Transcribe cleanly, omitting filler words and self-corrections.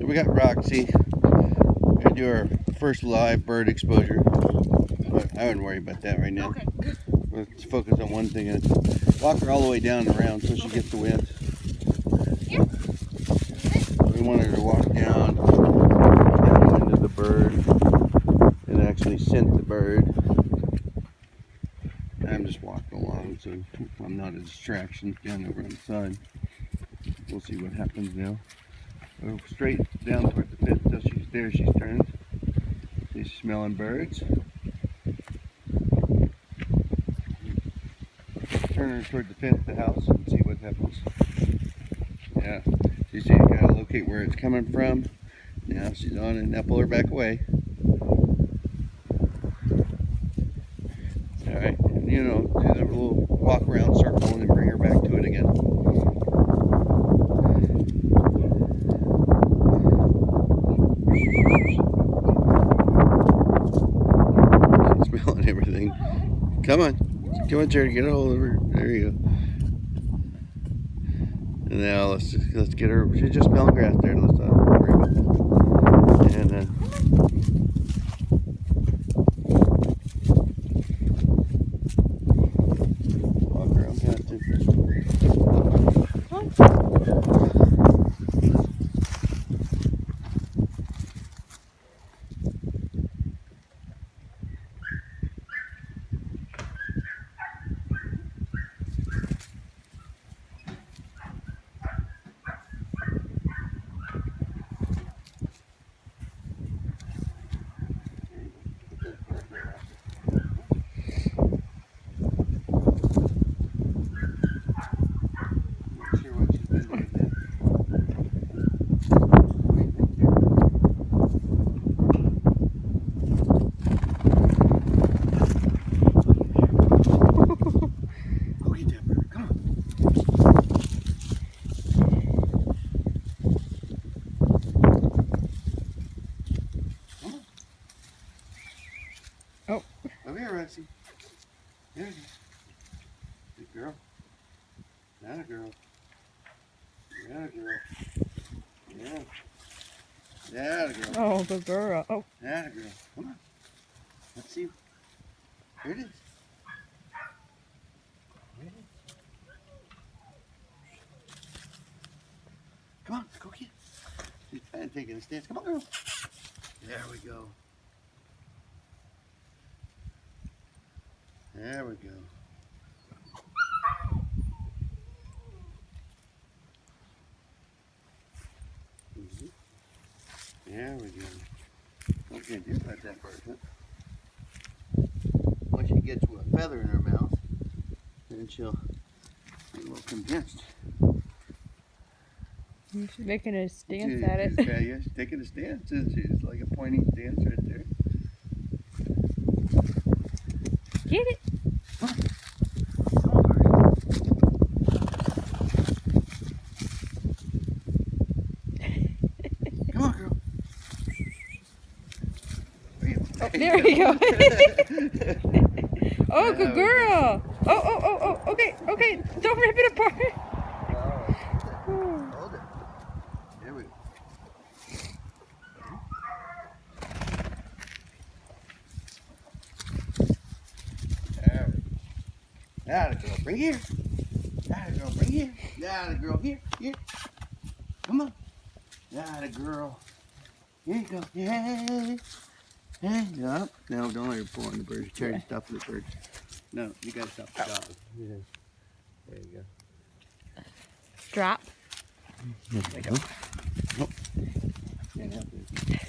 So we got Roxy. We're gonna do our first live bird exposure. But I wouldn't worry about that right now. Okay. Let's focus on one thing and walk her all the way down and around so she gets the wind. Here. We want her to walk down into the bird and actually scent the bird. I'm just walking along so I'm not a distraction down over on the side. We'll see what happens now. Go straight down toward the pit until she's there. She's turned. She's smelling birds. Turn her toward the pit, the house, and see what happens. Yeah. You see, you gotta locate where it's coming from. Now she's on it. Now pull her back away. Alright, you know, do the little walk around circle and then bring her back to it again. She's smelling everything. Come on. Come on, Jerry, get a hold of her. There you go. And now let's get her. She's just smelling grass there. Let's not worry about that. And walk around past it. Oh. Over here, Roxy. There you go. Good girl. Not a girl. Not a girl. Yeah. Not a girl. Oh, the girl. Oh. Not a girl. Come on. Let's see. Here it is. Here it is. Come on, let's go get it. She's trying to take a stance. Come on, girl. There we go. There we go. There we go. What can you do about that bird, huh? Once she gets a feather in her mouth, then she'll be a little convinced. She's making a stance at it. Yeah, she's taking a stance, isn't she? It's like a pointing stance right there. Get it. Come on, girl. Oh, there you go. Oh, good girl. Oh, okay. Don't rip it apart. Hold it. There we go. There we go. Now the girl, bring here. Now the girl, bring here. Now the girl, here. Come on. Now the girl. Here you go. Yay. Hey, up. No, don't let her pull on the bird. Try to stop the bird. No, you gotta stop the dog. Yeah. There you go. Drop. There we go. Oh. Can't help it.